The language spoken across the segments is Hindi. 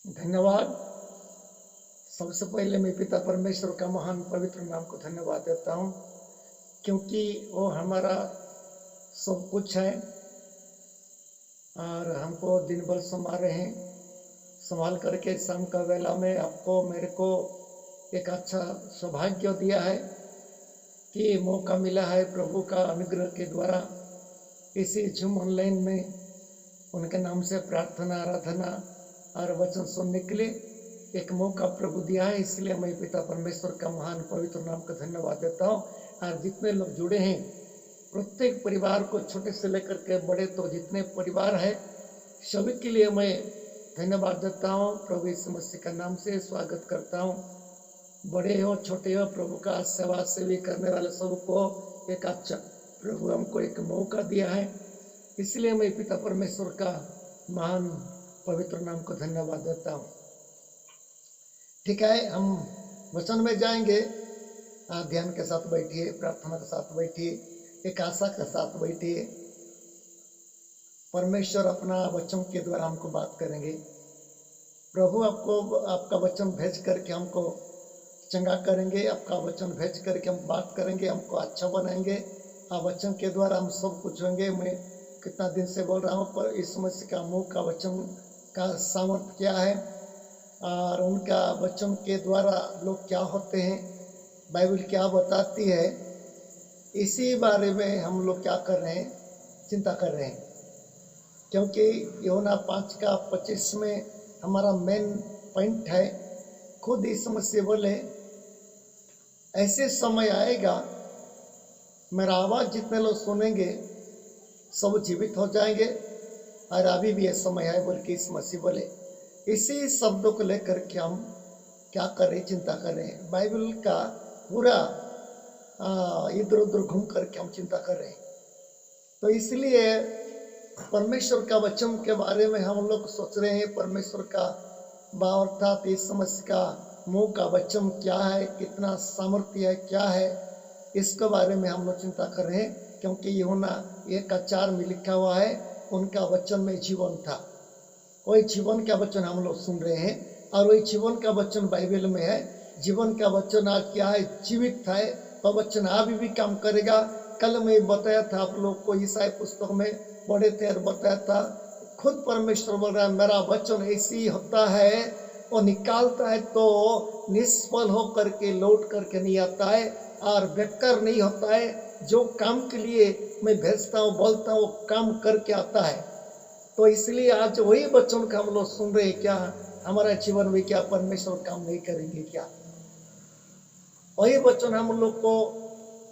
धन्यवाद। सबसे पहले मैं पिता परमेश्वर का महान पवित्र नाम को धन्यवाद देता हूँ, क्योंकि वो हमारा सब कुछ है और हमको दिन भर संभाले हैं। संभाल करके शाम का वेला में आपको मेरे को एक अच्छा सौभाग्य दिया है कि मौका मिला है प्रभु का अनुग्रह के द्वारा इसी जूम ऑनलाइन में उनके नाम से प्रार्थना, आराधना और वचन सुनने के लिए एक मौका प्रभु दिया है। इसलिए मैं पिता परमेश्वर का महान पवित्र नाम का धन्यवाद देता हूँ। और जितने लोग जुड़े हैं, प्रत्येक परिवार को, छोटे से लेकर के बड़े तो जितने परिवार है, सभी के लिए मैं धन्यवाद देता हूँ। प्रभु यीशु मसीह का नाम से स्वागत करता हूँ। बड़े हो छोटे हो, प्रभु का सेवा सेवी करने वाले सबको एक अच्छा प्रभु हमको एक मौका दिया है। इसलिए मैं पिता परमेश्वर का महान पवित्र नाम को धन्यवाद देता हूँ। ठीक है, हम वचन में जाएंगे। ध्यान के साथ बैठिए, प्रार्थना के साथ बैठिए, एक आशा के साथ बैठिए। परमेश्वर अपना वचन के द्वारा हमको बात करेंगे। प्रभु आपको आपका वचन भेज करके हमको चंगा करेंगे। आपका वचन भेज करके हम बात करेंगे, हमको अच्छा बनाएंगे। वचन के द्वारा हम सब कुछ होंगे। मैं कितना दिन से बोल रहा हूँ, पर इस मसीह का मुंह का वचन का सामर्थ्य क्या है और उनका वचन के द्वारा लोग क्या होते हैं, बाइबल क्या बताती है, इसी बारे में हम लोग क्या कर रहे हैं, चिंता कर रहे हैं। क्योंकि यूहन्ना 5:25 में हमारा मेन पॉइंट है। खुद इस मसीह बोले, ऐसे समय आएगा मेरा आवाज़ जितने लोग सुनेंगे सब जीवित हो जाएंगे, और अभी भी ये समय है बोल के इस मसीह बोले। इसी शब्दों को लेकर के हम क्या कर रहे हैं, चिंता कर रहे हैं। बाइबल का पूरा इधर उधर घूम करके हम चिंता कर रहे हैं। तो इसलिए परमेश्वर का वचन के बारे में हम लोग सोच रहे हैं। परमेश्वर का अर्थात इस मसीह का मुंह का वचन क्या है, कितना सामर्थ्य है, क्या है, इसके बारे में हम लोग चिंता कर रहे हैं। क्योंकि यूहन्ना 1:4 में लिखा हुआ है, उनका वचन में जीवन था। वही जीवन का वचन हम लोग सुन रहे हैं, और वही जीवन का वचन बाइबल में है। जीवन का वचन आज क्या है, जीवित है। वह वचन अभी भी काम करेगा। कल मैं बताया था आप लोग को, ईसाई पुस्तक में पढ़े थे और बताया था, खुद परमेश्वर बोल रहा है, मेरा वचन ऐसी होता है, वो निकालता है तो निष्फल होकर के लौट करके नहीं आता है और बेकार नहीं होता है। जो काम के लिए मैं भेजता हूँ, बोलता हूँ, वो काम करके आता है। तो इसलिए आज वही वचन का हम लोग सुन रहे हैं। क्या हमारा जीवन में क्या परमेश्वर काम नहीं करेंगे क्या? वही वचन हम लोग को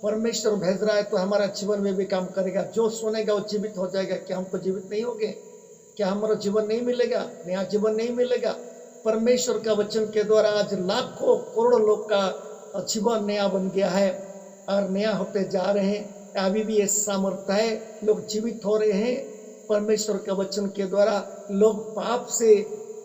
परमेश्वर भेज रहा है, तो हमारा जीवन में भी काम करेगा। जो सुनेगा वो जीवित हो जाएगा। क्या हमको जीवित नहीं होंगे? क्या हमारा जीवन नहीं मिलेगा, नया जीवन नहीं मिलेगा? परमेश्वर का वचन के द्वारा आज लाखों करोड़ों लोग का जीवन नया बन गया है और नया होते जा रहे हैं। अभी भी ये सामर्थ्य है, लोग जीवित हो रहे हैं। परमेश्वर के वचन के द्वारा लोग पाप से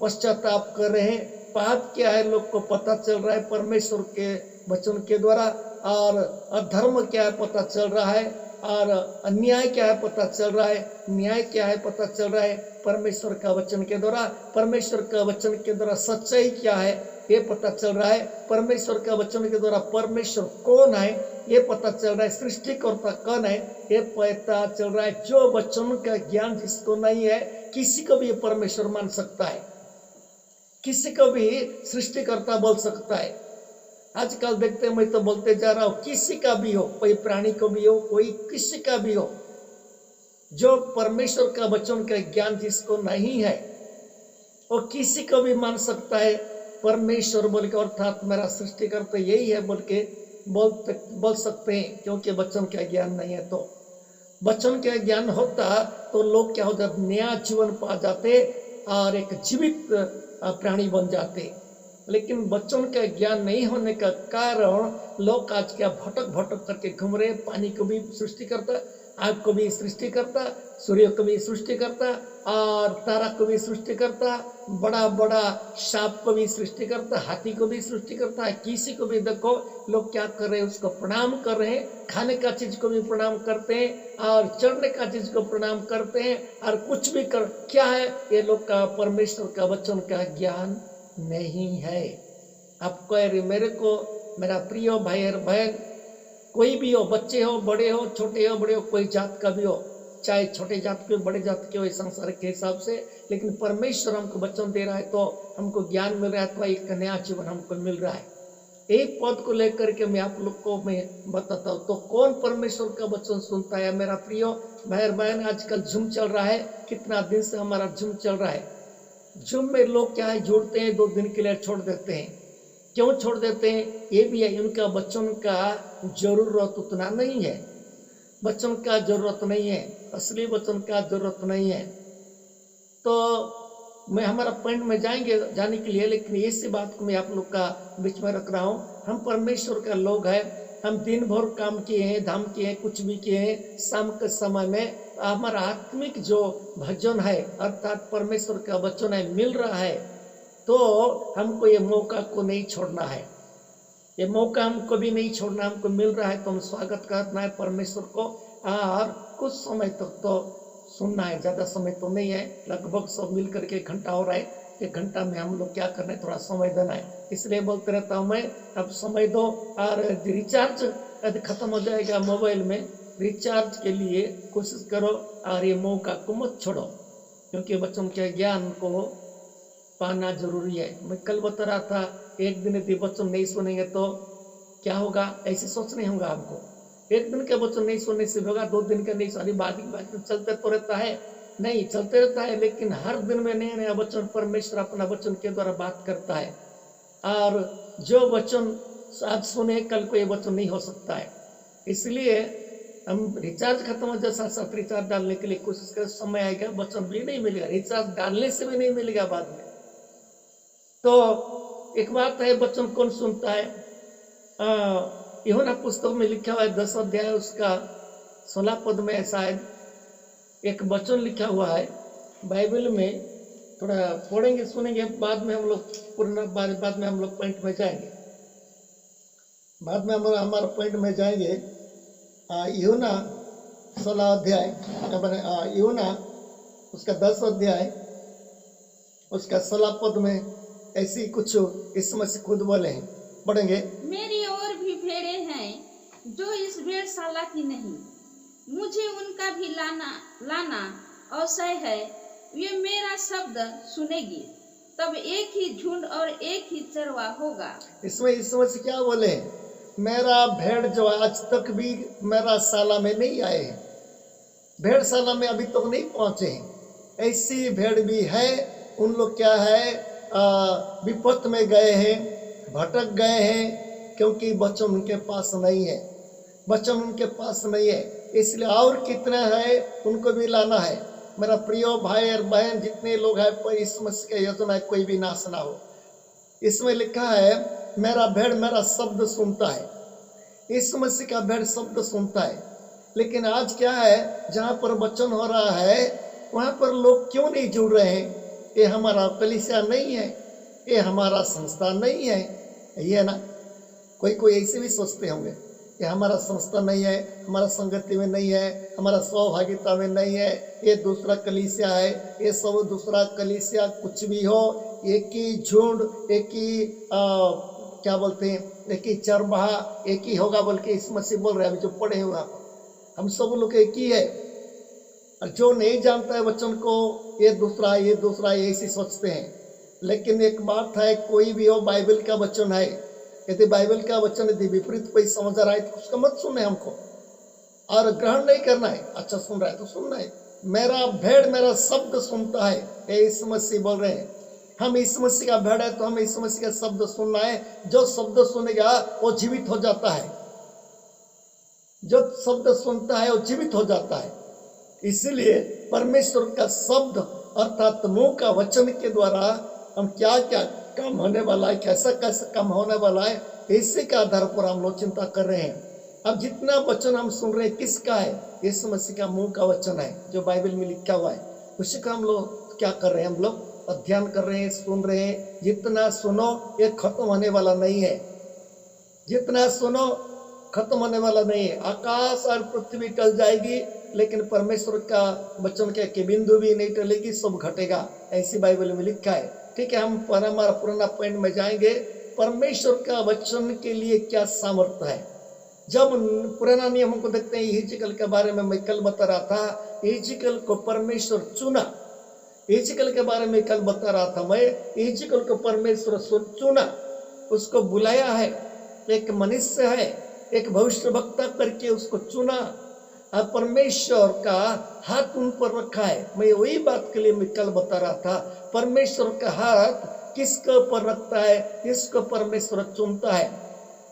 पश्चाताप कर रहे हैं। पाप क्या है लोग को पता चल रहा है परमेश्वर के वचन के द्वारा, और अधर्म क्या है पता चल रहा है, और अन्याय क्या है पता चल रहा है, न्याय क्या है पता चल रहा है परमेश्वर का वचन के द्वारा। परमेश्वर का वचन के द्वारा सच्चाई क्या है ये पता चल रहा है। परमेश्वर का वचन के द्वारा परमेश्वर कौन है ये पता चल रहा है। सृष्टिकर्ता कौन है ये पता चल रहा है। जो वचन का ज्ञान जिसको नहीं है, किसी को भी परमेश्वर मान सकता है, किसी को भी सृष्टिकर्ता बोल सकता है। आजकल देखते हैं, मैं तो बोलते जा रहा हूँ, किसी का भी हो, कोई प्राणी को भी हो, कोई किसी का भी हो, जो परमेश्वर का वचन का ज्ञान जिसको नहीं है, वो किसी को भी मान सकता है परमेश्वर बोल के, अर्थात मेरा सृष्टिकर्ता यही है बोल के बोल सकते हैं। क्योंकि वचन का ज्ञान नहीं है। तो वचन का ज्ञान होता तो लोग क्या हो जाते, नया जीवन पा जाते और एक जीवित प्राणी बन जाते। लेकिन वचन का ज्ञान नहीं होने का कारण लोग आज क्या भटक भटक करके घूम रहे। पानी को भी सृष्टि करता, आग को भी सृष्टि करता, सूर्य को भी सृष्टि करता, और तारा को भी सृष्टि करता, बड़ा बड़ा सांप को भी सृष्टि करता, हाथी को भी सृष्टि करता है। किसी को भी देखो लोग क्या कर रहे हैं, उसको प्रणाम कर रहे हैं। खाने का चीज को भी प्रणाम करते हैं और चढ़ने का चीज को प्रणाम करते हैं, और कुछ भी कर क्या है, ये लोग का परमेश्वर का वचन का ज्ञान नहीं है। आप कह रहे मेरे को, मेरा प्रिय भाई और बहन, कोई भी हो, बच्चे हो, बड़े हो, छोटे हो, बड़े हो, कोई जात का भी हो, चाहे छोटे जात के हो, बड़े जात के हो, इस संसार के हिसाब से, लेकिन परमेश्वर हमको वचन दे रहा है तो हमको ज्ञान मिल रहा है, तो एक नया जीवन हमको मिल रहा है। एक पद को लेकर के मैं आप लोग को मैं बताता हूँ। तो कौन परमेश्वर का वचन सुनता है? मेरा प्रिय भाई बहन, आजकल झूम चल रहा है, कितना दिन से हमारा झूम चल रहा है। झूम में लोग क्या है, जुड़ते हैं, 2 दिन के लिए छोड़ देते हैं। क्यों छोड़ देते हैं? ये भी है, उनका वचन का जरूरत उतना नहीं है, वचन का जरूरत नहीं है, असली वचन का जरूरत नहीं है। तो मैं हमारा पॉइंट में जाने के लिए, लेकिन इसी बात को मैं आप लोग का बीच में रख रहा हूँ। हम परमेश्वर का लोग हैं, हम दिन भर काम किए हैं, धाम किए हैं, कुछ भी किए हैं, शाम के समय में हमारा आत्मिक जो भजन है अर्थात परमेश्वर का वचन है मिल रहा है, तो हमको ये मौका को नहीं छोड़ना है। ये मौका हमको भी नहीं छोड़ना, हमको मिल रहा है तो हम स्वागत करना है परमेश्वर को, और कुछ समय तक तो सुनना है, ज़्यादा समय तो नहीं है, लगभग सब मिल करके 1 घंटा हो रहा है। 1 घंटा में हम लोग क्या करना है, थोड़ा समय देना है। इसलिए बोलते रहता हूँ मैं, अब समय दो। और रिचार्ज यदि खत्म हो जाएगा मोबाइल में, रिचार्ज के लिए कोशिश करो और ये मौका को मत छोड़ो, क्योंकि बच्चों के ज्ञान को पाना जरूरी है। मैं कल बता रहा था, एक दिन यदि वचन नहीं सुनेंगे तो क्या होगा, ऐसे सोच नहीं होगा हमको। एक दिन के वचन नहीं सुनने से होगा, 2 दिन का नहीं सुनी, बाद चलते तो रहता है, नहीं चलते रहता है, लेकिन हर दिन में नया नया वचन परमेश्वर अपना वचन के द्वारा बात करता है। और जो वचन आज सुने, कल को ये वचन नहीं हो सकता है। इसलिए हम रिचार्ज खत्म हो जाए, साथ साथ रिचार्ज डालने के लिए कोशिश करें। समय आएगा वचन भी नहीं मिलेगा, रिचार्ज डालने से भी नहीं मिलेगा बाद में। तो एक बात है, वचन कौन सुनता है? यूहन्ना पुस्तक में लिखा हुआ है 10 अध्याय उसका 16 पद में शायद एक वचन लिखा हुआ है बाइबल में। थोड़ा पढ़ेंगे, सुनेंगे, बाद में हम लोग पूर्ण बाद में हम लोग पॉइंट में जाएंगे, बाद में हम हमारा पॉइंट में जाएंगे। यूहन्ना 16 अध्याय, यूहन्ना उसका 10 अध्याय उसका 16 पद में ऐसी कुछ इस समय से खुद बोले हैं, पढ़ेंगे। मेरी और भी भेड़ें हैं जो इस भेड़शाला की नहीं, मुझे उनका भी लाना अवश्य है। वे मेरा शब्द सुनेगी, तब एक ही झुंड और एक ही चरवा होगा। इसमें इस समय से क्या बोले? मेरा भेड़ जो आज तक भी मेरा शाला में नहीं आए, भेड़शाला में अभी तक नहीं पहुंचे, ऐसी भेड़ भी है। उन लोग क्या है, विपत में गए हैं, भटक गए हैं, क्योंकि वचन उनके पास नहीं है, वचन उनके पास नहीं है। इसलिए और कितने हैं, उनको भी लाना है। मेरा प्रिय भाई और बहन, जितने लोग हैं, पर इस मसीह का योजना है, कोई भी नाश ना हो। इसमें लिखा है मेरा भेड़ मेरा शब्द सुनता है। इस मसीह का भेड़ शब्द सुनता है। लेकिन आज क्या है, जहाँ पर वचन हो रहा है वहाँ पर लोग क्यों नहीं जुड़ रहे हैं? ये हमारा कलीसिया नहीं है, ये हमारा संस्था नहीं है, ये ना। कोई ऐसे भी सोचते होंगे, ये हमारा संस्था नहीं है, हमारा संगति में नहीं है, हमारा सहभागिता में नहीं है, ये दूसरा कलीसिया है। ये सब दूसरा कलीसिया कुछ भी हो, एक ही झुंड, एक ही क्या बोलते हैं, एक ही चरवाहा, एक ही होगा बोल के इस मसीह बोल रहे हैं। अभी जो पढ़े हुआ हम सब लोग एक ही है, और जो नहीं जानता है वचन को, ये दूसरा ये दूसरा ऐसी सोचते हैं। लेकिन एक बात है, कोई भी हो, बाइबल का वचन है। यदि बाइबल का वचन यदि विपरीत कोई समझ रहा है तो उसका मत सुनना है हमको, और ग्रहण नहीं करना है। अच्छा सुन रहा है तो सुनना है। मेरा भेड़ मेरा शब्द सुनता है, ये यीशु मसीह बोल रहे हैं। हम यीशु मसीह का भेड़ है तो हम यीशु मसीह का शब्द सुनना है। जो शब्द सुनेगा वो जीवित हो जाता है, जो शब्द सुनता है वो जीवित हो जाता है। इसलिए परमेश्वर का शब्द अर्थात मुंह का वचन के द्वारा हम क्या क्या काम होने वाला है, कैसा कैसा काम होने वाला है, इसी के आधार पर हम लोग चिंता कर रहे हैं। अब जितना वचन हम सुन रहे हैं किसका है? यीशु मसीह का मुंह का वचन है, जो बाइबल में लिखा हुआ है। उसी का हम लोग क्या कर रहे हैं, हम लोग अध्ययन कर रहे हैं, सुन रहे हैं। जितना सुनो ये खत्म होने वाला नहीं है, जितना सुनो खत्म होने वाला नहीं है। आकाश और पृथ्वी टल जाएगी लेकिन परमेश्वर का वचन के बिंदु भी नहीं टलेगी, सब घटेगा, ऐसी बाइबल में लिखा है। ठीक है, हम हमारा पुराना पॉइंट में जाएंगे। परमेश्वर का वचन के लिए क्या सामर्थ्य है। जब पुराना नियम को देखते हैं, हिजकिय्याह के बारे में मैं कल बता रहा था, हिजकिय्याह को परमेश्वर चुना। हिजकिय्याह के बारे में कल बता रहा था मैं, हिजकिय्याह को परमेश्वर चुना, उसको बुलाया है, एक मनुष्य है, एक भविष्यवक्ता करके उसको चुना और परमेश्वर का हाथ उन पर रखा है। मैं वही बात के लिए मैं कल बता रहा था, परमेश्वर का हाथ किसके ऊपर रखता है, इसको परमेश्वर चुनता है।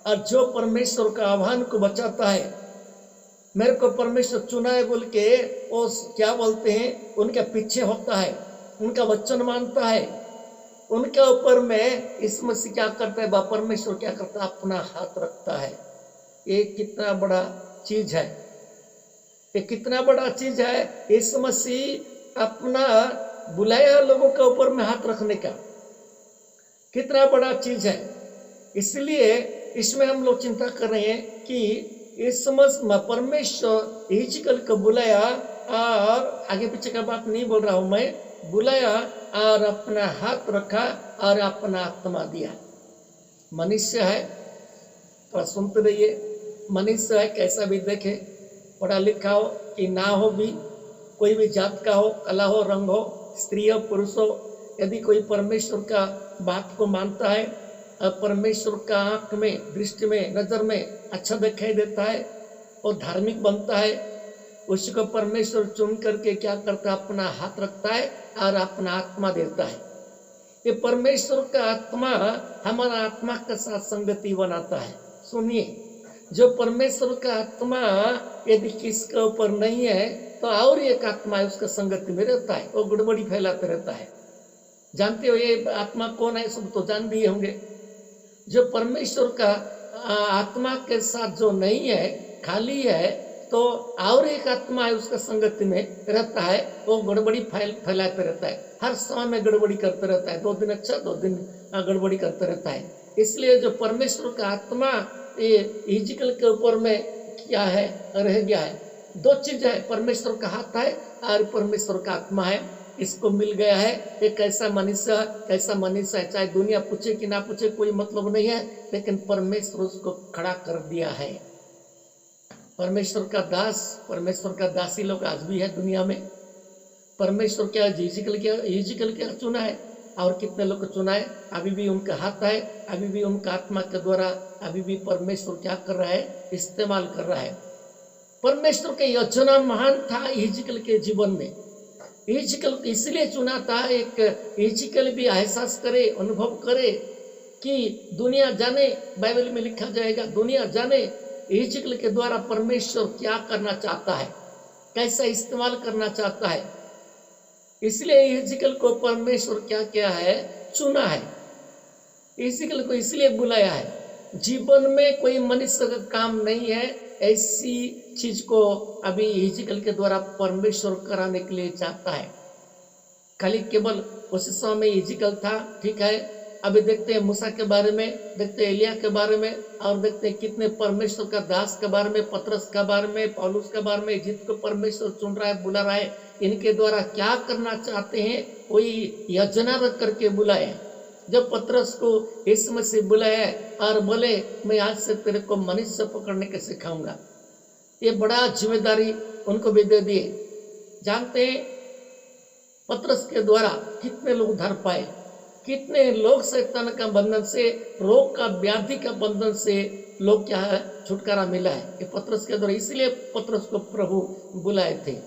और जो परमेश्वर का आह्वान को बचाता है, मेरे को परमेश्वर चुना है बोल के वो क्या बोलते हैं, उनके पीछे होता है, उनका वचन मानता है, उनके ऊपर में इस मसीह क्या करता है, परमेश्वर क्या करता है, अपना हाथ रखता है। ये कितना बड़ा चीज है, ये कितना बड़ा चीज है। इस मसीह अपना बुलाया लोगों के ऊपर में हाथ रखने का कितना बड़ा चीज है। इसलिए इसमें हम लोग चिंता कर रहे हैं कि इस परमेश्वर हिजकिय्याह को बुलाया, और आगे पीछे का बात नहीं बोल रहा हूं मैं, बुलाया और अपना हाथ रखा और अपना आत्मा दिया। मनुष्य है, थोड़ा सुनते रहिए, मनुष्य है, कैसा भी देखे, पढ़ा लिखा हो कि ना हो भी, कोई भी जात का हो, कला हो, रंग हो, स्त्री हो, पुरुष हो, यदि कोई परमेश्वर का बात को मानता है और परमेश्वर का आंख में, दृष्टि में, नजर में अच्छा दिखाई देता है और धार्मिक बनता है, उसी को परमेश्वर चुन करके क्या करता है, अपना हाथ रखता है और अपना आत्मा देता है। ये परमेश्वर का आत्मा हमारा आत्मा के साथ संगति बनाता है। सुनिए, जो परमेश्वर का आत्मा यदि किसके ऊपर नहीं है तो और एक आत्मा है उसका संगति में रहता है, वो गड़बड़ी फैलाते रहता है। जानते हो ये आत्मा कौन है, सब तो जान दिए होंगे। जो परमेश्वर का आत्मा के साथ जो नहीं है, खाली है, तो और एक आत्मा है उसका संगति में रहता है, वो गड़बड़ी फैलाते रहता है, हर समय में गड़बड़ी करते रहता है, 2 दिन अच्छा 2 दिन गड़बड़ी करते रहता है। इसलिए जो परमेश्वर का आत्मा ये हिजकिय्याह के ऊपर में क्या है, रह गया है। 2 चीज है, परमेश्वर का हाथ है और परमेश्वर का आत्मा है, इसको मिल गया है। एक ऐसा मनुष्य है, चाहे दुनिया पूछे कि ना पूछे कोई मतलब नहीं है, लेकिन परमेश्वर उसको खड़ा कर दिया है। परमेश्वर का दास, परमेश्वर का दासी लोग आज भी है दुनिया में। परमेश्वर क्या हिजकिय्याह क्या चुना है, और कितने लोग को चुना है, अभी भी उनका हाथ है, अभी भी उनका आत्मा के द्वारा अभी भी परमेश्वर क्या कर रहा है, इस्तेमाल कर रहा है। परमेश्वर का योजना महान था हिजकिय्याह के जीवन में। हिजकिय्याह इसलिए चुना था, एक हिजकिय्याह भी एहसास करे, अनुभव करे कि दुनिया जाने, बाइबल में लिखा जाएगा, दुनिया जाने हिजकिय्याह के द्वारा परमेश्वर क्या करना चाहता है, कैसा इस्तेमाल करना चाहता है। इसलिए हिजकिय्याह को परमेश्वर क्या किया है, चुना है। हिजकिय्याह को इसलिए बुलाया है। जीवन में कोई मनुष्य का काम नहीं है, ऐसी चीज को अभी हिजकिय्याह के द्वारा परमेश्वर कराने के लिए चाहता है। खाली केवल उस समय हिजकिय्याह था, ठीक है। अभी देखते हैं मूसा के बारे में, देखते हैं एलिया के बारे में, और देखते हैं कितने परमेश्वर का दास के बारे में, पतरस के बारे में, पौलुस के बारे में, जिसको परमेश्वर चुन रहा है, बुला रहा है, इनके द्वारा क्या करना चाहते हैं, कोई योजना रख करके बुलाए। जब पतरस को यीशु मसीह बुलाया और बोले मैं आज से तेरे को मनुष्य पकड़ने के सिखाऊंगा, ये बड़ा जिम्मेदारी उनको भी दे दिए। जानते हैं पतरस के द्वारा कितने लोग उद्धार पाए, कितने लोग शैतान का बंधन से, रोग का, व्याधि का बंधन से लोग क्या है, छुटकारा मिला है, ये पतरस के द्वारा। इसलिए पतरस को प्रभु बुलाए थे।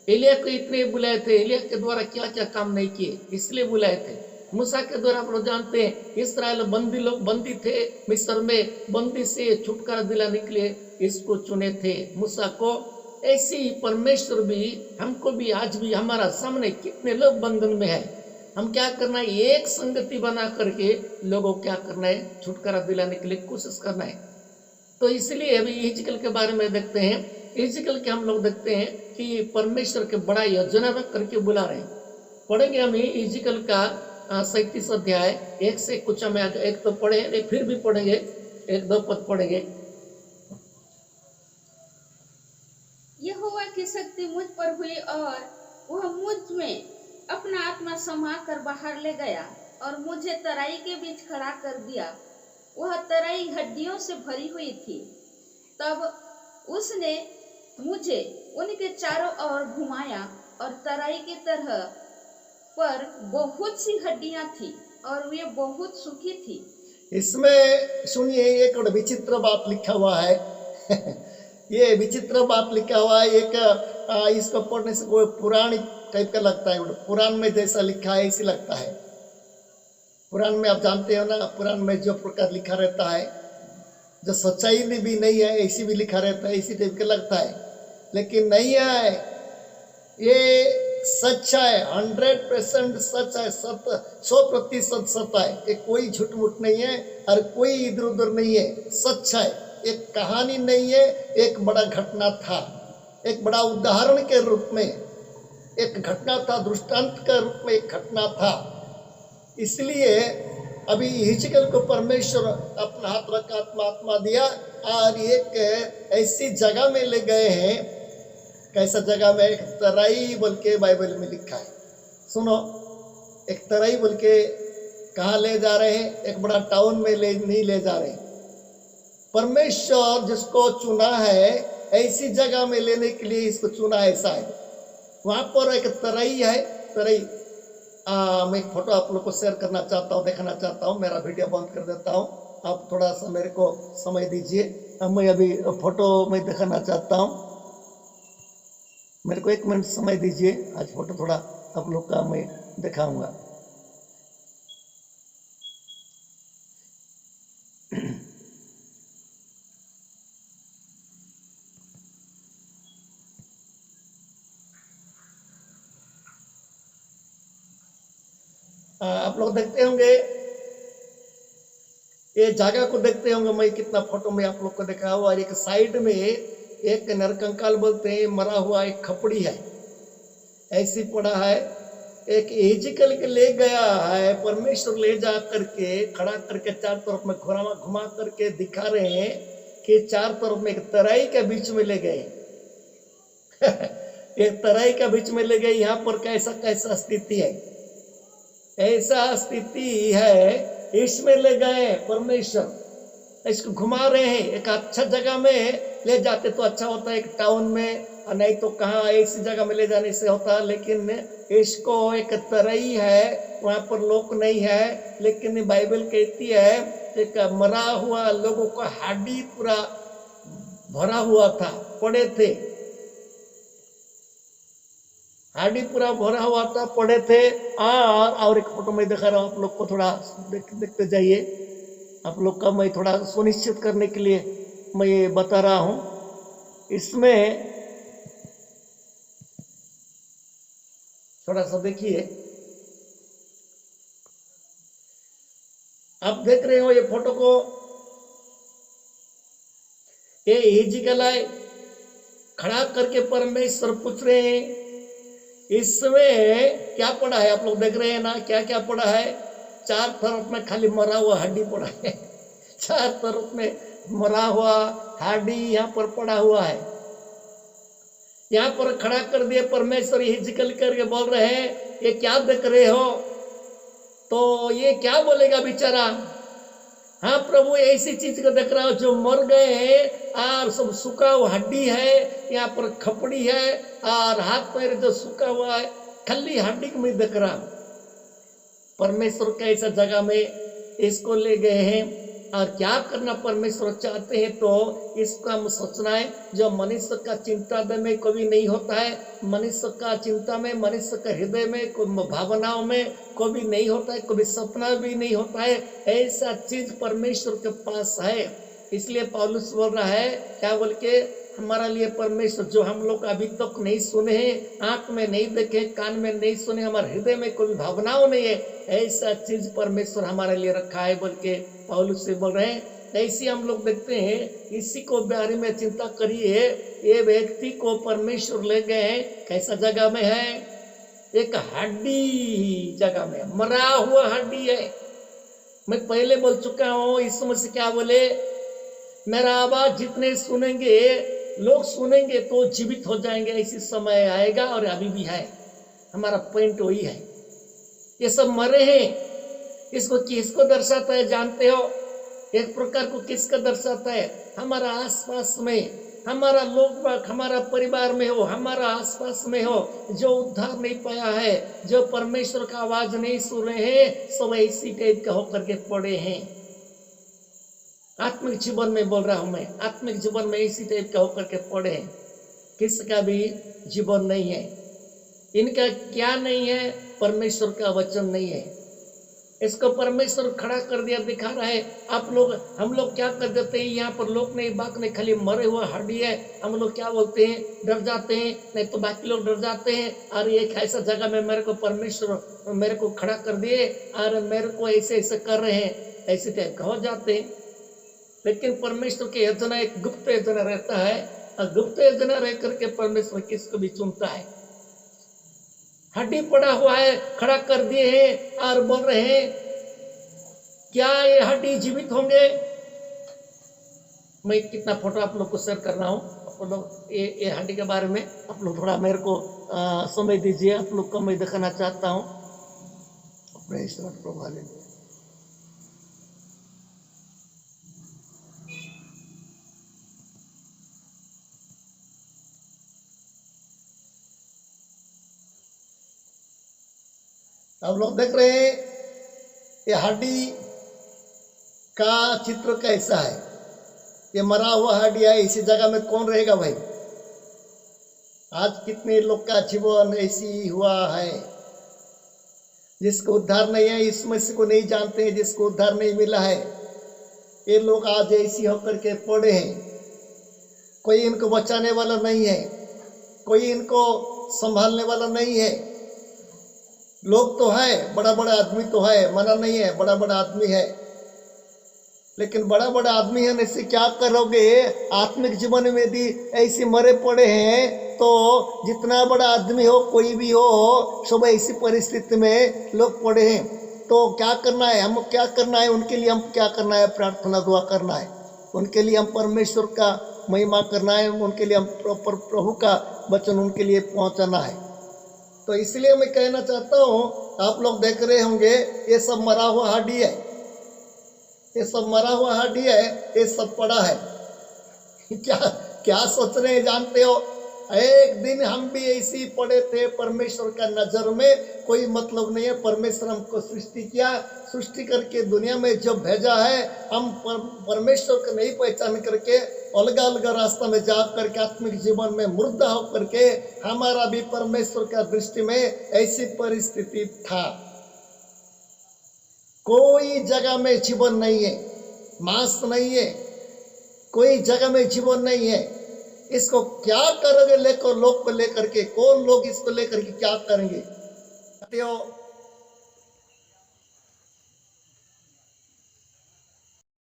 एलिया को इतने बुलाए थे, एलिया के द्वारा क्या क्या काम नहीं किए, इसलिए बुलाए थे। मूसा के द्वारा आप लोग जानते हैं, इस्राएल लोग बंदी थे, मिस्र में बंदी से छुटकारा दिलाने के लिए इसको चुने थे, मूसा को। ऐसे ही परमेश्वर भी हमको भी, आज भी हमारा सामने कितने लोग बंधन में है, हम क्या करना है, एक संगति बना करके लोगों को क्या करना है, छुटकारा दिलाने के लिए कोशिश करना है। तो इसलिए अभी हिजकिय्याह के बारे में देखते हैं, इजिकल के हम लोग देखते हैं कि परमेश्वर के बड़ा योजना करके बुला रहे हैं। पढ़ेंगे हम इजिकल का 37 अध्याय 1 से कुछ हम एक तो पढ़े नहीं, फिर भी पढ़ेंगे, एक दो पद पढ़ेंगे। यहोवा की शक्ति मुझ पर हुई और वह मुझ में अपना आत्मा समा कर बाहर ले गया और मुझे तराई के बीच खड़ा कर दिया। वह तराई हड्डियों से भरी हुई थी। तब उसने मुझे उनके चारों ओर घुमाया और तराई की तरह पर बहुत सी हड्डियां थी और वे बहुत सूखी थी। इसमें सुनिए एक और विचित्र बात लिखा हुआ है। ये विचित्र बात लिखा हुआ है। इसको पढ़ने से कोई पुराण टाइप का लगता है, पुराण में जैसा लिखा है ऐसी लगता है। पुराण में आप जानते हो ना, पुराण में जो प्रकार लिखा रहता है, जो सच्चाई में भी नहीं है ऐसी भी लिखा रहता है, इसी टाइप का लगता है, लेकिन नहीं है। ये सच है, 100% सच है, 100% सच है। ये कोई झूठ मूठ नहीं है और कोई इधर उधर नहीं है, सच है। एक कहानी नहीं है, एक बड़ा घटना था, एक बड़ा उदाहरण के रूप में एक घटना था, दृष्टांत के रूप में एक घटना था। इसलिए अभी हिजकिय्याह को परमेश्वर अपना हाथ रखा, आत्मा दिया और एक ऐसी जगह में ले गए हैं। कैसा जगह में? एक तराई बोल के बाइबल में लिखा है। सुनो, एक तराई बोल के कहाँ ले जा रहे हैं? एक बड़ा टाउन में नहीं ले जा रहे। परमेश्वर जिसको चुना है ऐसी जगह में लेने के लिए इसको चुना, ऐसा है। वहां पर एक तराई है, तराई। मैं एक फोटो आप लोग को शेयर करना चाहता हूँ, दिखाना चाहता हूँ। मेरा वीडियो बंद कर देता हूँ, आप थोड़ा सा मेरे को समय दीजिए। मैं अभी फोटो में दिखाना चाहता हूँ, मेरे को 1 मिनट समय दीजिए। आज फोटो थोड़ा आप लोग का मैं दिखाऊंगा। आप लोग देखते होंगे, ये जगह को देखते होंगे। मैं कितना फोटो में आप लोग को दिखा हुआ। और एक साइड में एक नरकंकाल बोलते हैं, मरा हुआ एक खपड़ी है, ऐसी पड़ा है। एक हिजकिय्याह के ले गया है परमेश्वर, ले जा करके खड़ा करके चार तरफ में घुमा करके दिखा रहे हैं कि चार तरफ में एक तराई के बीच में ले गए। एक तराई के बीच में ले गए। यहाँ पर कैसा कैसा स्थिति है, ऐसा स्थिति है, इसमें ले गए परमेश्वर, इसको घुमा रहे हैं। एक अच्छा जगह में ले जाते तो अच्छा होता है, एक टाउन में, नहीं तो कहाँ ऐसी जगह में ले जाने से होता। लेकिन इसको एक तराई है, वहां पर लोग नहीं है, लेकिन बाइबल कहती है एक मरा हुआ लोगों का हड्डी पूरा भरा हुआ था, पड़े थे, हड्डी पूरा भरा हुआ था, पड़े थे। और एक फोटो में दिखा रहा हूँ आप लोग को, थोड़ा देखते जाइए। आप लोग का मैं थोड़ा सुनिश्चित करने के लिए मैं ये बता रहा हूँ। इसमें थोड़ा सा देखिए, आप देख रहे हो ये फोटो को, ये हिजकिय्याह खड़ा करके परमेश्वर पूछ रहे हैं, इसमें क्या पड़ा है? आप लोग देख रहे हैं ना, क्या क्या पड़ा है? चार तरफ में खाली मरा हुआ हड्डी पड़ा है। चार तरफ में मरा हुआ हड्डी यहाँ पर पड़ा हुआ है। यहाँ पर खड़ा कर दिए परमेश्वर, हिजकिय्याह करके बोल रहे हैं, ये क्या देख रहे हो? तो ये क्या बोलेगा बेचारा? हाँ प्रभु, ऐसी चीज को देख रहा हो जो मर गए हैं और सब सूखा हुआ हड्डी है, यहाँ पर खपड़ी है और हाथ पैर जो सूखा हुआ है, खाली हड्डी को मैं देख रहा हूं। परमेश्वर कैसा जगह में इसको ले गए हैं और क्या करना परमेश्वर चाहते हैं, तो इसका हम सोचना है। जो मनुष्य का चिंता में कभी नहीं होता है, मनुष्य का चिंता में, मनुष्य का हृदय में, भावनाओं में कभी नहीं होता है, कभी सपना भी नहीं होता है, ऐसा चीज परमेश्वर के पास है। इसलिए पौलुस बोल रहा है, क्या बोल के, हमारा लिए परमेश्वर जो हम लोग अभी तक नहीं सुने हैं, आंख में नहीं देखे, कान में नहीं सुने, हमारे हृदय में कोई भावनाओं नहीं है, ऐसा चीज परमेश्वर हमारे लिए रखा है बोल के पौलुस से बोल रहे हैं। ऐसी हम लोग देखते हैं। इसी को बारे में चिंता करिए। ये व्यक्ति को परमेश्वर ले गए, कैसा जगह में है? एक हड्डी जगह में, मरा हुआ हड्डी है। मैं पहले बोल चुका हूं, इस समय से क्या बोले, मेरा आवाज जितने सुनेंगे, लोग सुनेंगे तो जीवित हो जाएंगे। ऐसी समय आएगा और अभी भी है। हमारा पॉइंट वही है। ये सब मरे हैं। इसको किसको दर्शाता है जानते हो? एक प्रकार को किसका दर्शाता है? हमारा आसपास में, हमारा लोग, हमारा परिवार में हो, हमारा आसपास में हो, जो उद्धार नहीं पाया है, जो परमेश्वर का आवाज नहीं सुन रहे हैं, सब ऐसी टाइप का होकर के पड़े हैं। आत्मिक जीवन में बोल रहा हूं मैं, आत्मिक जीवन में इसी टाइप का होकर के पड़े हैं। किसका भी जीवन नहीं है। इनका क्या नहीं है? परमेश्वर का वचन नहीं है। इसको परमेश्वर खड़ा कर दिया, दिखा रहा है। आप लोग, हम लोग क्या कर देते हैं यहाँ पर? लोग नहीं, बात नहीं, खाली मरे हुआ हड्डी है। हम लोग क्या बोलते हैं? डर जाते हैं। नहीं तो बाकी लोग डर जाते हैं। अरे एक ऐसा जगह में मेरे को परमेश्वर मेरे को खड़ा कर दिए, अरे मेरे को ऐसे ऐसे कर रहे हैं, ऐसे टाइप का हो जाते हैं। लेकिन परमेश्वर की योजना एक गुप्त योजना रहता है, और गुप्त योजना रह करके परमेश्वर किसको भी चुनता है। हड्डी पड़ा हुआ है, खड़ा कर दिए हैं और बोल रहे हैं, क्या ये हड्डी जीवित होंगे? मैं कितना फोटो आप लोग को शेयर कर रहा हूँ। आप लोग ये हड्डी के बारे में आप लोग थोड़ा मेरे को समय दीजिए। आप लोग को मैं दिखाना चाहता हूँ। अपने ईश्वर प्रभा ले आप लोग देख रहे हैं ये हड्डी का चित्र कैसा है। ये मरा हुआ हड्डी है। इसी जगह में कौन रहेगा भाई? आज कितने लोग का जीवन ऐसी हुआ है, जिसको उद्धार नहीं है, इस मसीह को नहीं जानते हैं, जिसको उद्धार नहीं मिला है। ये लोग आज ऐसी होकर के पड़े हैं। कोई इनको बचाने वाला नहीं है, कोई इनको संभालने वाला नहीं है। लोग तो है, बड़ा बड़ा आदमी तो है, मना नहीं है, बड़ा बड़ा आदमी है, लेकिन बड़ा बड़ा आदमी है इससे क्या करोगे? आत्मिक जीवन में यदि ऐसे मरे पड़े हैं तो जितना बड़ा आदमी हो, कोई भी हो, सब ऐसी परिस्थिति में लोग पड़े हैं। तो क्या करना है? हम क्या करना है? उनके लिए हम क्या करना है? प्रार्थना दुआ करना है। उनके लिए हम परमेश्वर का महिमा करना है। उनके लिए हम प्रभु का वचन उनके लिए पहुंचाना है। तो इसलिए मैं कहना चाहता हूँ, आप लोग देख रहे होंगे ये सब मरा हुआ हड्डी है, ये सब मरा हुआ हड्डी है, ये सब पड़ा है। क्या क्या सोच रहे हैं जानते हो? एक दिन हम भी ऐसे ही पड़े थे। परमेश्वर का नजर में कोई मतलब नहीं है। परमेश्वर हमको सृष्टि किया, सृष्टि करके दुनिया में जब भेजा है, हम परमेश्वर को नहीं पहचान करके अलग अलग रास्ता में जा करके आत्मिक जीवन में मुर्दा होकर के हमारा भी परमेश्वर का दृष्टि में ऐसी परिस्थिति था। कोई जगह में जीवन नहीं है, मांस नहीं है, कोई जगह में जीवन नहीं है। इसको क्या करोगे? लेकर लोग को लेकर के, कौन लोग इसको लेकर के क्या करेंगे?